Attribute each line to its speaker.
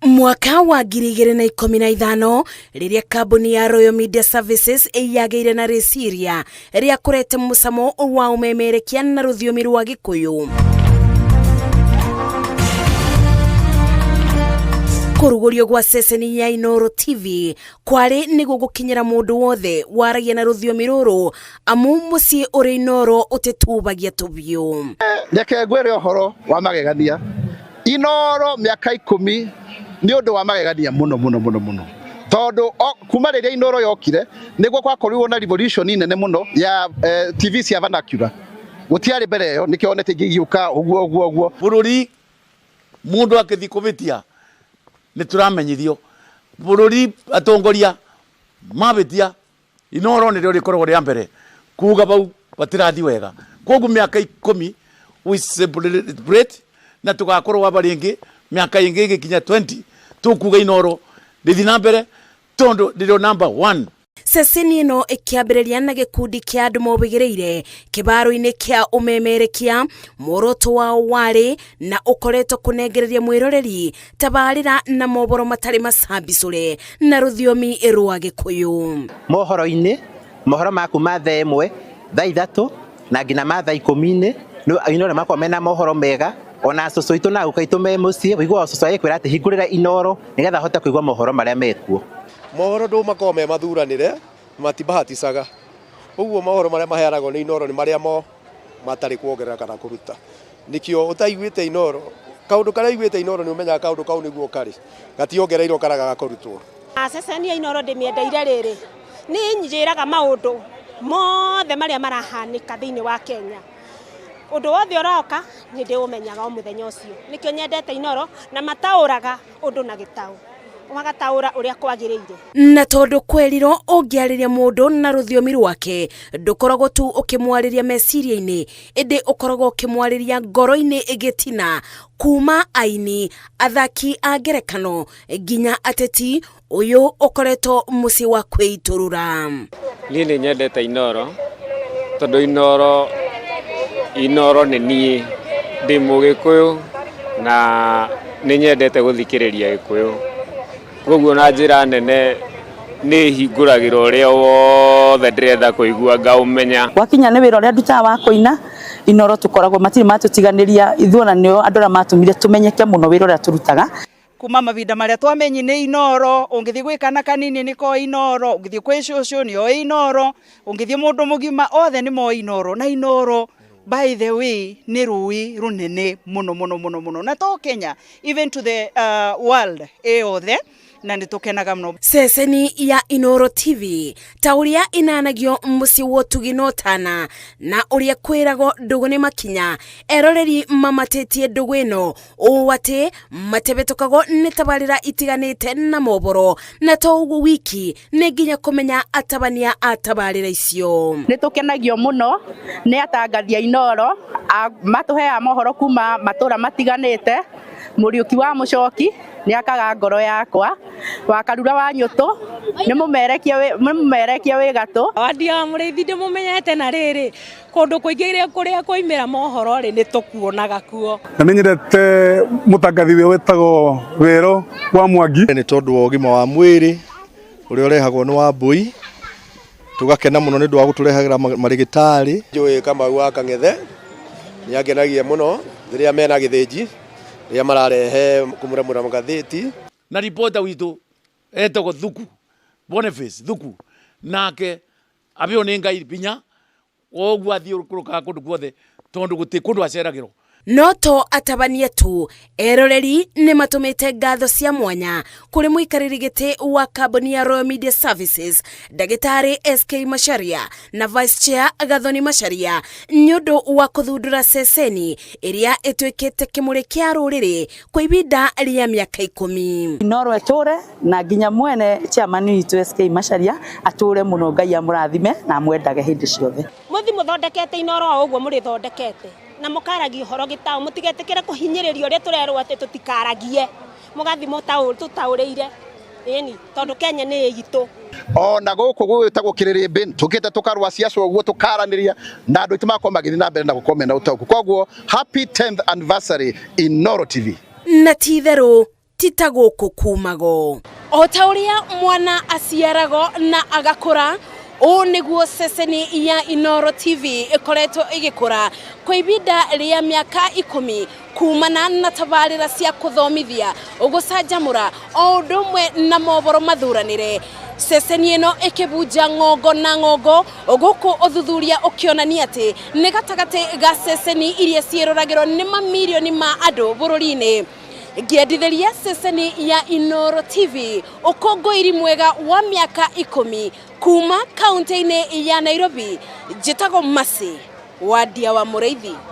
Speaker 1: Mwaka wa 2015 riria kambuni ya Royal Media Services yageire na reciria ria kurete musamo wa umemerekia na ruthiomi rwa Gikuyu. Kurugurio gwa ceceni ya Inooro TV kwari niguo gukinyira mundu wothe waragia na ruthiomi ruru amu mucii uri Inooro utitubagia tubio.
Speaker 2: Reke ngwire uhoro wa magegania. Inooro miaka 10 ni undu wa magegania muno tondu kuma riria Inooro yokire niguo gwakorirwo na revolution nene muno ya TV cia vernacular gutiari mbere yo nikionete gigiuka uguo
Speaker 3: bururi mundu akithikubitia ni turamenyithio bururi atongoria mabitia Inooro ni rio rikoragwo ria mbere kuga bau batirathi wega koguo miaka 10 we celebrate na tugakorwo abaringi miaka ingi igikinya 20 tukuga Inooro rithi na mbere tondu ndirio number 1.
Speaker 1: Ceceni ino ikiambiriria na gikundi kia andu mobigireire kibaro-ini kia umemerekia muoroto wao wari na ukoretwo kunengereria mwiroreri tabarira na moboro matari macambicure na ruthiomi rwa Gikuyu.
Speaker 4: Mohoro-ini mohoro maku mathaa 1 thaa 3 na ngina mathaa 10 Inooro makwa mena mohoro mega ona cucu itu na ukaitu me mucii wigwa cucu ayikwira ati hingurira Inooro nigetha hote kuigwa mohoro maria mekuo.
Speaker 5: Mohoro ndu makoo me mathuranire matibahaticaga uguo mohoro maria maheanagwo ni Inooro ni maria mo matari kuongerera kana kuruta nikio utaiguite Inooro kaundu karia iguite Inooro ni umenyaga kaundu kau niguo kari gationgereirwo kana gakurutwo.
Speaker 6: Ceceni ya Inooro ndimiendeire riri ni njiraga maundu mothe maria marahanika thiini wa Kenya. Undu wothe uroka ni ndiumenyaga o muthenya ucio nikio nyendete Inooro na matauraga undu na gitau magataura uria kwagiriire
Speaker 1: na tondu kweriro ungiariria mundu na ruthiomi rwake ndukoragwo tu ukimwariria meciria-ini indi ukoragwo ukimwariria ngoro-ini igitina kuma aini athaki a ngerekano nginya ateti uyu ukoretwo mucii wa kwiturura.
Speaker 7: Ni nyendete Inooro tondu Inooro ni nie ndi Mugikuyu na ni nyendete guthikiriria Gikuyu koguo na njira nene ni hinguragira uria wothe ndirenda kuigua ngaumenya.
Speaker 8: Wakinya ni wira uria ndutaga wa kuina Inooro tukoragwo matiri matutiganiria ithuona nio andora matumire tumenyeke muno wira uria turutaga
Speaker 9: kuma mavinda maria twamenyi ni Inooro ungithi gwikana kanini niko Inooro ungithi kwi cucu ni o Inooro ungithi mundu mugima othe ni mo Inooro na Inooro by the way ni rui runene muno na to Kenya even to the world othe na nitukenaga muno.
Speaker 1: Ceceni ya Inooro TV ta uria inanagio mucii wotugi notana na uria kwiragwo ndugu ni makinya eroreri mamatetie ndugu ino uu ati matebetukagwo ni tabarira itiganite na moboro na to ugu wiki ni nginya kumenya atabania atabarira icio.
Speaker 8: Nitukenagio muno ni atangathia Inooro matuhea mohoro kuma matura matiganite Muriuki wa Mucoki ni akaga ngoro yakwa Wakarura wa Nyutu ni mumerekia wi gatu
Speaker 6: Wandia Muriithi ndimumenyete na riri kundu kuingiria kuria koimira mohoro ri ni tukuonaga kuo.
Speaker 10: Na ninyendete mutangathi we wetagwo Wero wa Mwangi
Speaker 5: ni tondu wa ugima wa mwiri uria urehagwo ni Wambui tugakena muno ni ndu wa guturehagira marigitari njui Kamau wa Kang'ethe ni agenagia muno riria mena githinji ria mararehe kumuramura magatheti
Speaker 3: na reporter witu etagwo Thuku Boniface Thuku nake abio ni ngai binya ogwa athiurukuruka kundu guothe tondu guti kundu aceragiro.
Speaker 1: No to atabania tu eroreri ni matumite ngatho cia mwanya kuri muikariri giti wa kambuni ya Royal Media Services Dagitari SK Macharia na Vice Chair Gathoni Macharia nyundu wa kuthundura ceceni iria itwikite kimuri kia ruriri kwa ibinda ria miaka 10.
Speaker 8: Inooro eture na nginya mwene chairman witu SK Macharia ature muno ngai amurathime na mwendage hindi ciothe.
Speaker 6: Muthi muthondekete Inooro uguo muri thondekete na mukaragia horo gitao mutigetekere kuhinyiririo ria turerwo ati tutikaragie mugathi mutauriire eni tondu Kenya ni yitu
Speaker 2: ona guku gwitagwo Kiririmbi tukite tukarwa ciaco uguo tukaraniria na andu itimako magithi na mbere na gukomena utauku koguo happy 10th anniversary Inooro TV
Speaker 1: na titheru tita gũkũ kumago. O ta ũrĩa mwana aciarago na agakũra, o nĩguo ceceni ya Inooro TV ĩkoretwo ĩgĩkũra kwa ihinda rĩa mĩaka 10 kumana na tabarĩra cia kũthomithia, gũcanjamũra o ũndũ ũmwe na mohoro mathuranĩre. Ceceni ĩno ĩkĩbunja ng'ongo na ng'ongo, gũkũ ũthuthuria ũkĩonania atĩ nĩ gatagatĩ ga ceceni iria ciĩroragĩrwo nĩ mamirioni ma andũ bũrũri-inĩ. Ngĩendithĩria ceceni ya Inooro TV ũkũngũĩri mwega wa mĩaka 10 kuma kaunti-inĩ ya Nairobi. Njĩtagwo Mercy Wandia wa Mũrĩithi.